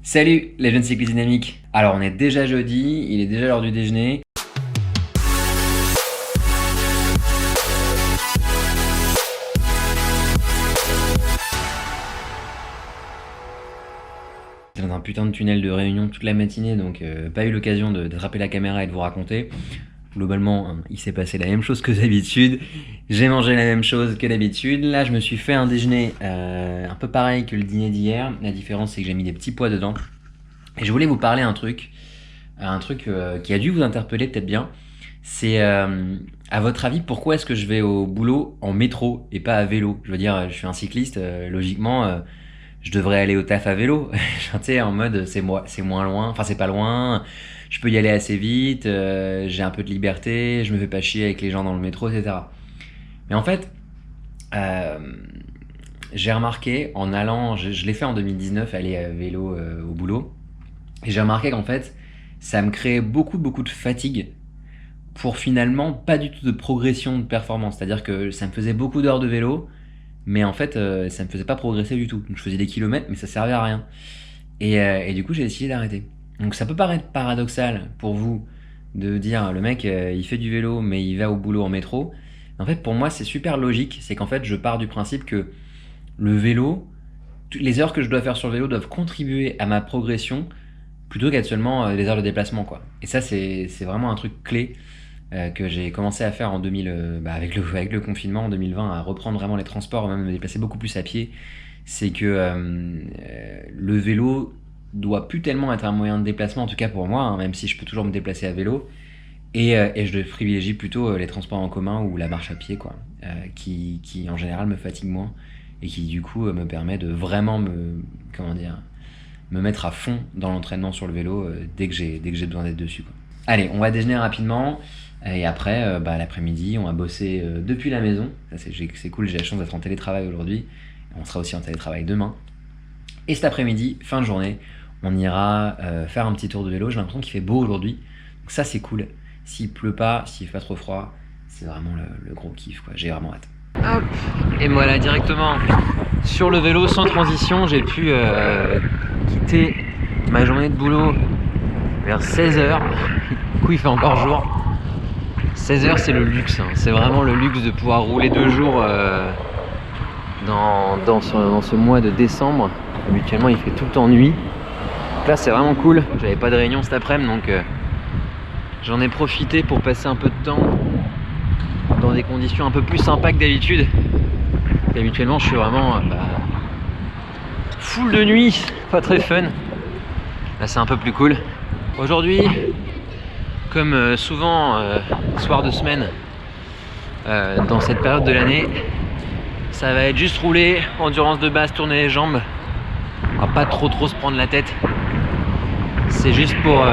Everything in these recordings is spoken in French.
Salut les jeunes cyclistes dynamiques. Alors on est déjà jeudi, il est déjà l'heure du déjeuner. J'étais dans un putain de tunnel de réunion toute la matinée, donc pas eu l'occasion d'attraper la caméra et de vous raconter. Globalement, il s'est passé la même chose que d'habitude. J'ai mangé la même chose que d'habitude. Là, je me suis fait un déjeuner un peu pareil que le dîner d'hier. La différence, c'est que j'ai mis des petits pois dedans. Et je voulais vous parler un truc qui a dû vous interpeller peut-être bien. C'est, à votre avis, pourquoi est-ce que je vais au boulot en métro et pas à vélo? Je veux dire, je suis un cycliste, logiquement, je devrais aller au taf à vélo. Tu sais, en mode, c'est moins loin, enfin c'est pas loin, je peux y aller assez vite, j'ai un peu de liberté, je me fais pas chier avec les gens dans le métro, etc. Mais en fait, euh, j'ai remarqué en allant, je l'ai fait en 2019, aller à vélo au boulot, et j'ai remarqué qu'en fait, ça me créait beaucoup de fatigue pour finalement pas du tout de progression de performance. C'est-à-dire que ça me faisait beaucoup d'heures de vélo, mais en fait, ça me faisait pas progresser du tout. Donc je faisais des kilomètres, mais ça servait à rien. Et du coup, j'ai décidé d'arrêter. Donc ça peut paraître paradoxal pour vous de dire le mec, il fait du vélo, mais il va au boulot en métro. En fait, pour moi, c'est super logique. C'est qu'en fait, je pars du principe que le vélo, toutes les heures que je dois faire sur le vélo doivent contribuer à ma progression plutôt qu'être seulement des heures de déplacement, quoi. Et ça, c'est vraiment un truc clé que j'ai commencé à faire en 2000, avec le confinement en 2020, à reprendre vraiment les transports, même me déplacer beaucoup plus à pied. C'est que le vélo doit plus tellement être un moyen de déplacement, en tout cas pour moi, hein, même si je peux toujours me déplacer à vélo. Et je privilégie plutôt les transports en commun ou la marche à pied, quoi, qui en général me fatigue moins et qui du coup me permet de vraiment me mettre à fond dans l'entraînement sur le vélo dès que j'ai besoin d'être dessus, quoi. Allez, on va déjeuner rapidement et après, l'après-midi, on va bosser depuis la maison. Ça, c'est cool, j'ai la chance d'être en télétravail aujourd'hui. On sera aussi en télétravail demain. Et cet après-midi, fin de journée, on ira faire un petit tour de vélo. J'ai l'impression qu'il fait beau aujourd'hui, donc ça c'est cool. S'il pleut pas, s'il fait pas trop froid, c'est vraiment le gros kiff, quoi. J'ai vraiment hâte. Hop, et voilà, directement sur le vélo, sans transition, j'ai pu quitter ma journée de boulot vers 16h. Du coup, il fait encore jour. 16h, c'est le luxe, hein. C'est vraiment le luxe de pouvoir rouler 2 jours dans ce mois de décembre. Habituellement, il fait tout le temps nuit. Donc là, c'est vraiment cool. J'avais pas de réunion cet après-midi, donc j'en ai profité pour passer un peu de temps dans des conditions un peu plus sympas que d'habitude. Habituellement, je suis vraiment full de nuit, pas très fun. Là, c'est un peu plus cool. Aujourd'hui, comme souvent soir de semaine dans cette période de l'année, ça va être juste rouler, endurance de base, tourner les jambes. On va pas trop se prendre la tête. C'est juste pour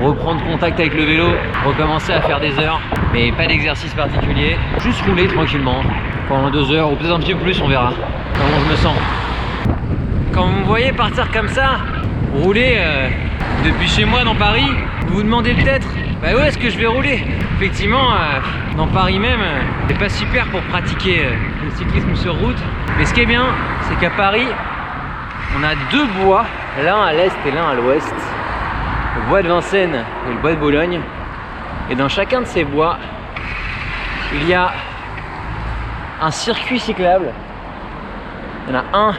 reprendre contact avec le vélo, recommencer à faire des heures, mais pas d'exercice particulier. Juste rouler tranquillement pendant 2 heures ou peut-être un petit peu plus, on verra comment je me sens. Quand vous me voyez partir comme ça, rouler depuis chez moi dans Paris, vous vous demandez peut-être où est-ce que je vais rouler. Effectivement, dans Paris même, c'est pas super pour pratiquer le cyclisme sur route. Mais ce qui est bien, c'est qu'à Paris, on a 2 bois, l'un à l'est et l'un à l'ouest. Le bois de Vincennes et le bois de Bologne. Et dans chacun de ces bois, il y a un circuit cyclable. Il y en a un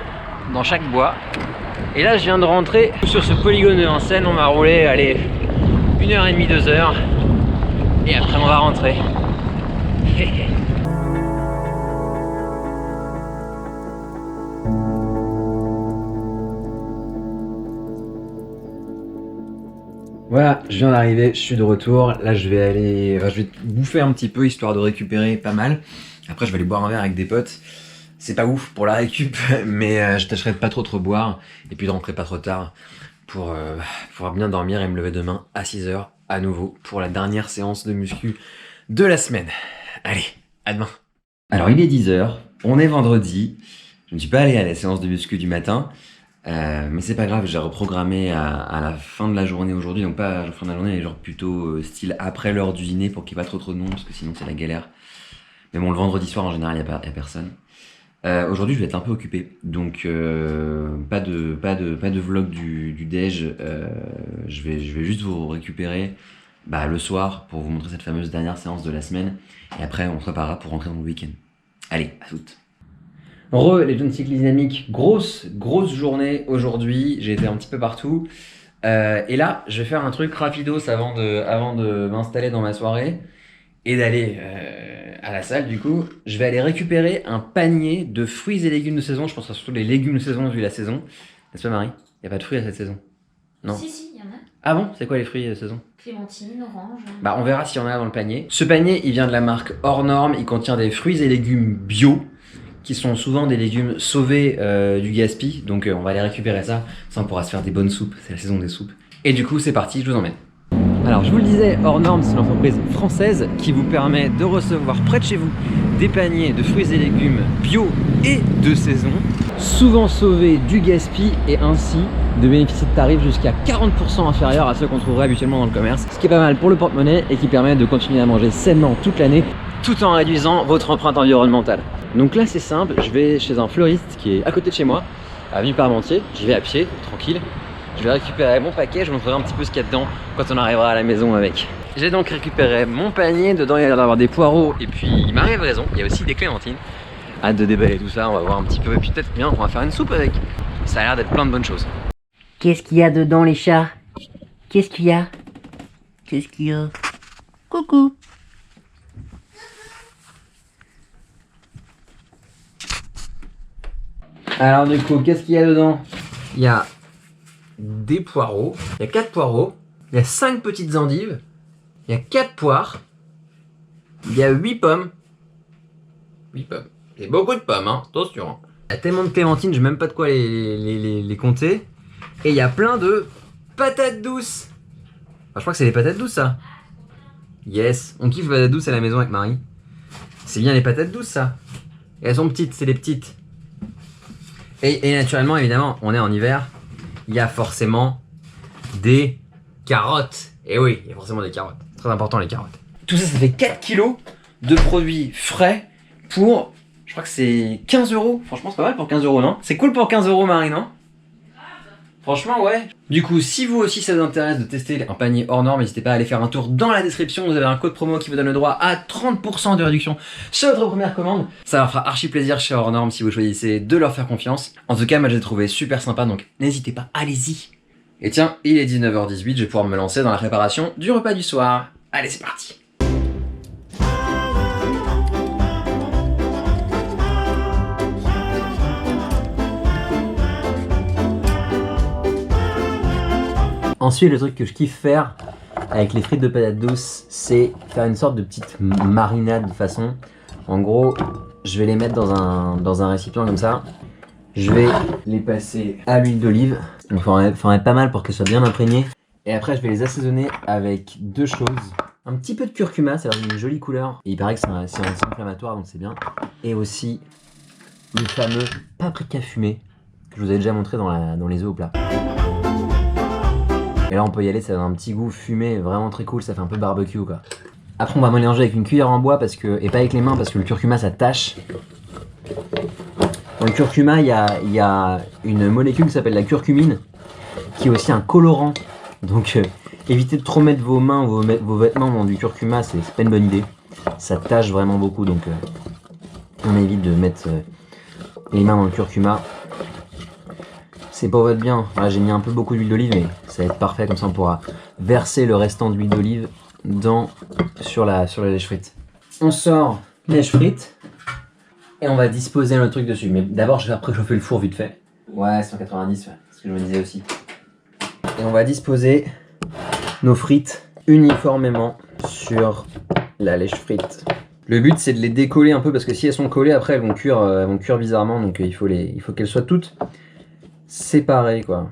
dans chaque bois. Et là, je viens de rentrer sur ce polygone de Vincennes. On va rouler, allez, 1h30, 2 heures. Et après, on va rentrer. Voilà, je viens d'arriver, je suis de retour. Là, je vais bouffer un petit peu histoire de récupérer pas mal. Après, je vais aller boire un verre avec des potes. C'est pas ouf pour la récup, mais je tâcherai de pas trop boire et puis de rentrer pas trop tard pour pouvoir bien dormir et me lever demain à 6h à nouveau pour la dernière séance de muscu de la semaine. Allez, à demain. Alors, il est 10h, on est vendredi. Je ne suis pas allé à la séance de muscu du matin. Mais c'est pas grave, j'ai reprogrammé à la fin de la journée aujourd'hui, donc pas à la fin de la journée, mais genre plutôt style après l'heure du dîner pour qu'il n'y ait pas trop de monde, parce que sinon c'est la galère. Mais bon, le vendredi soir en général, il y a personne. Aujourd'hui, je vais être un peu occupé, donc pas de vlog du déj. Je vais juste vous récupérer le soir pour vous montrer cette fameuse dernière séance de la semaine. Et après, on se préparera pour rentrer dans le week-end. Allez, à toutes. Les jeunes cyclistes dynamiques, grosse journée aujourd'hui. J'ai été un petit peu partout. Et là, je vais faire un truc rapidos avant de m'installer dans ma soirée et d'aller à la salle. Du coup, je vais aller récupérer un panier de fruits et légumes de saison. Je pense que surtout les légumes de saison vu la saison. N'est-ce pas, Marie? Il n'y a pas de fruits à cette saison? Non. Si, il y en a. Ah bon? C'est quoi les fruits de saison? Clémentine, orange. On verra s'il y en a dans le panier. Ce panier, il vient de la marque Hors Norme. Il contient des fruits et légumes bio, qui sont souvent des légumes sauvés du gaspille. Donc on va aller récupérer ça. Ça, on pourra se faire des bonnes soupes. C'est la saison des soupes. Et du coup, c'est parti, je vous emmène. Alors, je vous le disais, Hors Norme, c'est une entreprise française qui vous permet de recevoir près de chez vous des paniers de fruits et légumes bio et de saison, souvent sauvés du gaspille et ainsi de bénéficier de tarifs jusqu'à 40% inférieurs à ceux qu'on trouverait habituellement dans le commerce. Ce qui est pas mal pour le porte-monnaie et qui permet de continuer à manger sainement toute l'année tout en réduisant votre empreinte environnementale. Donc là, c'est simple, je vais chez un fleuriste qui est à côté de chez moi, à Ville-Parmentier. J'y vais à pied, tranquille. Je vais récupérer mon paquet, je vous montrerai un petit peu ce qu'il y a dedans quand on arrivera à la maison avec. J'ai donc récupéré mon panier, dedans il y a l'air d'avoir des poireaux et puis il m'arrive raison, il y a aussi des clémentines. Hâte de déballer tout ça, on va voir un petit peu et puis peut-être bien on va faire une soupe avec. Ça a l'air d'être plein de bonnes choses. Qu'est-ce qu'il y a dedans les chats? Qu'est-ce qu'il y a? Qu'est-ce qu'il y a? Coucou. Alors du coup, qu'est-ce qu'il y a dedans? Il y a des poireaux, il y a 4 poireaux, il y a 5 petites endives, il y a 4 poires, il y a 8 pommes. 8 pommes. C'est beaucoup de pommes, hein, attention. Hein. Il y a tellement de clémentines, je sais même pas de quoi les compter. Et il y a plein de patates douces. Enfin, je crois que c'est les patates douces, ça. Yes, on kiffe les patates douces à la maison avec Marie. C'est bien les patates douces, ça. Et elles sont petites, c'est les petites. Et naturellement, évidemment, on est en hiver. Il y a forcément des carottes. Et oui, il y a forcément des carottes. Très important, les carottes. Tout ça, ça fait 4 kilos de produits frais pour, je crois que c'est 15 €. Franchement, c'est pas mal pour 15 €, non? C'est cool pour 15 €, Marie, non? Franchement, ouais. Du coup, si vous aussi ça vous intéresse de tester un panier hors norme, n'hésitez pas à aller faire un tour dans la description. Vous avez un code promo qui vous donne le droit à 30% de réduction sur votre première commande. Ça leur fera archi plaisir chez Hors Norme si vous choisissez de leur faire confiance. En tout cas, moi, je l'ai trouvé super sympa, donc n'hésitez pas, allez-y. Et tiens, il est 19h18, je vais pouvoir me lancer dans la préparation du repas du soir. Allez, c'est parti. Ensuite, le truc que je kiffe faire avec les frites de patates douces, c'est faire une sorte de petite marinade de façon. En gros, je vais les mettre dans un récipient comme ça. Je vais les passer à l'huile d'olive. Il faut en mettre pas mal pour qu'elles soient bien imprégnées. Et après, je vais les assaisonner avec deux choses. Un petit peu de curcuma, ça donne une jolie couleur. Et il paraît que c'est anti-inflammatoire, donc c'est bien. Et aussi le fameux paprika fumé que je vous ai déjà montré dans les œufs au plat. Et là on peut y aller, ça donne un petit goût fumé vraiment très cool, ça fait un peu barbecue quoi. Après on va mélanger avec une cuillère en bois et pas avec les mains parce que le curcuma ça tâche. Dans le curcuma il y a une molécule qui s'appelle la curcumine qui est aussi un colorant. Donc évitez de trop mettre vos mains, vos vêtements dans du curcuma, c'est pas une bonne idée. Ça tâche vraiment beaucoup donc on évite de mettre les mains dans le curcuma. C'est pour votre bien. Voilà, j'ai mis un peu beaucoup d'huile d'olive, mais ça va être parfait. Comme ça, on pourra verser le restant d'huile d'olive sur la lèche frite. On sort lèche frite et on va disposer notre truc dessus. Mais d'abord, je vais faire préchauffer le four vite fait. Ouais, 190, ouais, c'est ce que je me disais aussi. Et on va disposer nos frites uniformément sur la lèche frite. Le but, c'est de les décoller un peu parce que si elles sont collées, après, elles vont cuire bizarrement. Donc, il faut qu'elles soient toutes séparées quoi,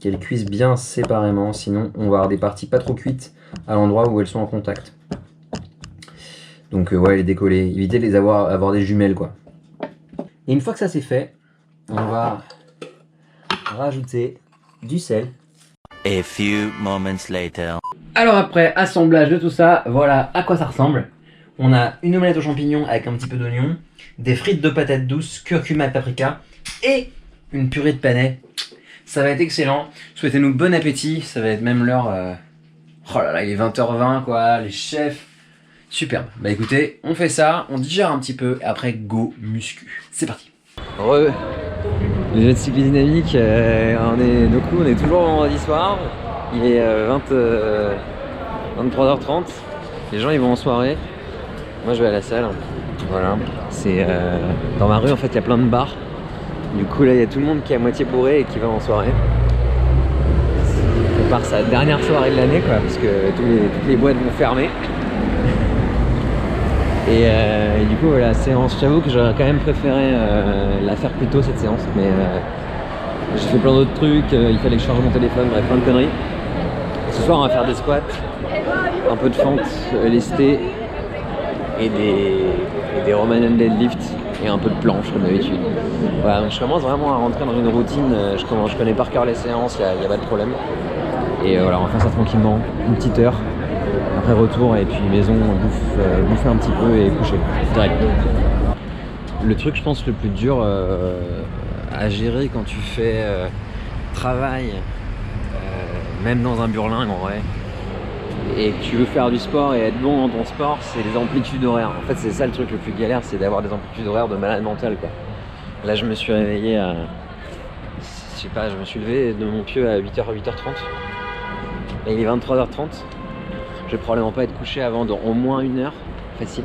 qu'elles cuisent bien séparément, sinon on va avoir des parties pas trop cuites à l'endroit où elles sont en contact. Donc ouais, les décoller, évitez de les avoir des jumelles quoi. Et une fois que ça c'est fait, on va rajouter du sel. A few moments later. Alors après assemblage de tout ça, voilà à quoi ça ressemble. On a une omelette aux champignons avec un petit peu d'oignon, des frites de patates douces, curcuma et paprika, et une purée de panais. Ça va être excellent. Souhaitez-nous bon appétit. Ça va être même l'heure... Oh là là, il est 20h20 quoi, les chefs. Superbe. Bah écoutez, on fait ça, on digère un petit peu, et après go muscu. C'est parti. Le jet de cyclisme dynamique, on est toujours vendredi soir. Il est 23h30. Les gens ils vont en soirée. Moi je vais à la salle. Voilà. C'est dans ma rue en fait il y a plein de bars. Du coup là il y a tout le monde qui est à moitié bourré et qui va en soirée. Ça part sa dernière soirée de l'année quoi, parce que toutes les boîtes vont fermer. Et du coup la séance, j'avoue que j'aurais quand même préféré la faire plus tôt cette séance, mais j'ai fait plein d'autres trucs, il fallait que je charge mon téléphone, bref plein de conneries. Ce soir on va faire des squats, un peu de fente, lesté et des Roman deadlift et un peu de planche comme d'habitude. Voilà, donc je commence vraiment à rentrer dans une routine, je connais par cœur les séances, il n'y a pas de problème. Et voilà, on va faire ça tranquillement, une petite heure. Après retour et puis maison, bouffer un petit peu et coucher direct. Le truc je pense le plus dur à gérer quand tu fais travail, même dans un burlingue en vrai, et que tu veux faire du sport et être bon dans ton sport, c'est les amplitudes horaires. En fait c'est ça le truc le plus galère, c'est d'avoir des amplitudes horaires de malade mental quoi. Là je me suis réveillé à... Je sais pas, je me suis levé de mon pieu à 8h30 et il est 23h30. Je vais probablement pas être couché avant dans au moins 1 heure, facile.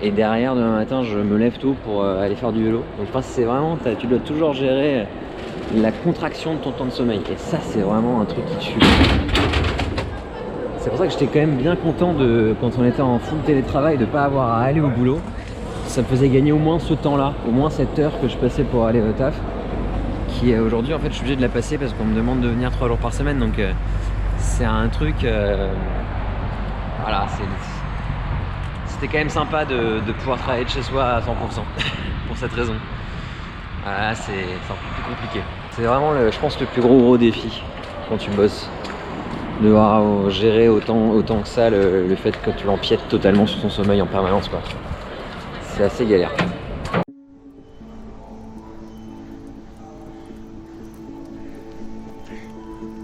Et derrière, demain matin, je me lève tôt pour aller faire du vélo. Donc c'est vraiment, tu dois toujours gérer la contraction de ton temps de sommeil. Et ça, c'est vraiment un truc qui tue. C'est pour ça que j'étais quand même bien content quand on était en full télétravail de pas avoir à aller au boulot. Ça me faisait gagner au moins ce temps-là, au moins cette heure que je passais pour aller au taf. Qui aujourd'hui, en fait, je suis obligé de la passer parce qu'on me demande de venir 3 jours par semaine. Donc c'est un truc, voilà, c'était quand même sympa de pouvoir travailler de chez soi à 100% pour cette raison. Voilà, c'est un peu plus compliqué. C'est vraiment, je pense, le plus gros défi quand tu bosses. De devoir gérer autant que ça le fait que tu l'empiètes totalement sur ton sommeil en permanence, quoi. C'est assez galère.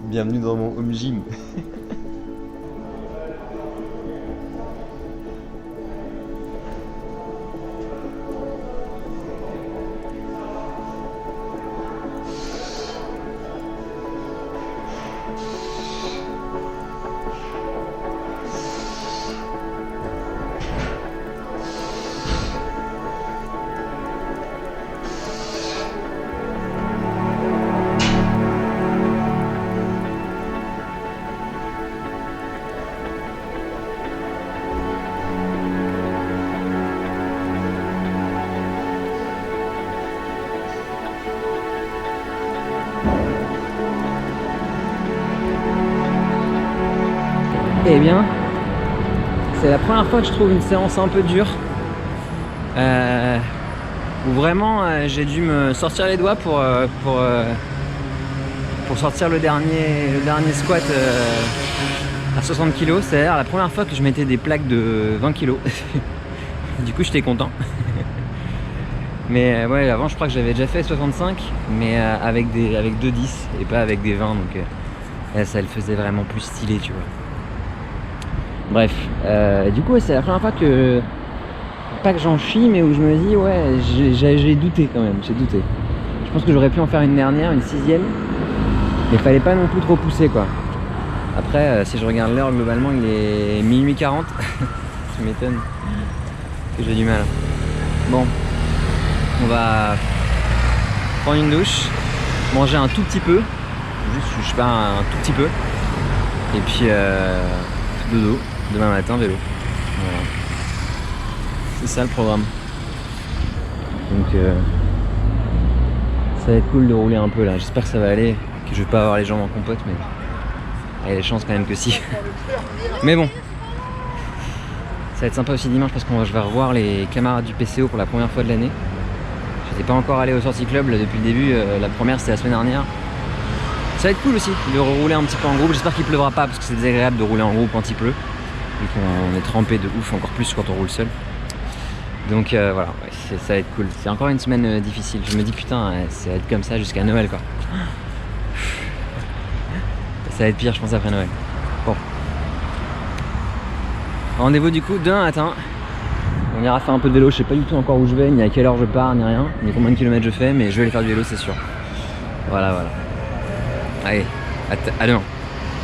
Bienvenue dans mon home gym. Eh bien, c'est la première fois que je trouve une séance un peu dure. Où vraiment j'ai dû me sortir les doigts pour sortir le dernier squat à 60 kg. C'est-à-dire la première fois que je mettais des plaques de 20 kg. Du coup j'étais content. Mais ouais, avant je crois que j'avais déjà fait 65, mais avec 2 10 et pas avec des 20, donc ça le faisait vraiment plus stylé, tu vois. Bref, du coup ouais, c'est la première fois que, pas que j'en chie, mais où je me dis ouais, j'ai douté quand même, j'ai douté. Je pense que j'aurais pu en faire une dernière, une 6e, mais fallait pas non plus trop pousser quoi. Après, si je regarde l'heure, globalement il est minuit 40. Tu m'étonnes que j'ai du mal. Bon, on va prendre une douche, manger un tout petit peu, juste je sais pas, un tout petit peu, et puis dodo, demain matin vélo. Voilà. C'est ça le programme. Donc ça va être cool de rouler un peu là, j'espère que ça va aller, que je vais pas avoir les jambes en compote, mais il y a des chances quand même que si. Mais bon, ça va être sympa aussi dimanche parce que je vais revoir les camarades du PCO pour la première fois de l'année. J'étais pas encore allé au sortie club là, depuis le début, la première c'était la semaine dernière. Ça va être cool aussi de rouler un petit peu en groupe, j'espère qu'il pleuvra pas parce que c'est désagréable de rouler en groupe quand il pleut. vu qu'on est trempé de ouf, encore plus quand on roule seul. Donc voilà, ouais, ça va être cool. C'est encore une semaine difficile. Je me dis putain, ça va être comme ça jusqu'à Noël quoi. Ça va être pire je pense après Noël. Bon. Rendez-vous du coup demain matin. On ira faire un peu de vélo, je sais pas du tout encore où je vais, ni à quelle heure je pars, ni rien, ni combien de kilomètres je fais, mais je vais aller faire du vélo c'est sûr. Voilà. Allez, à demain.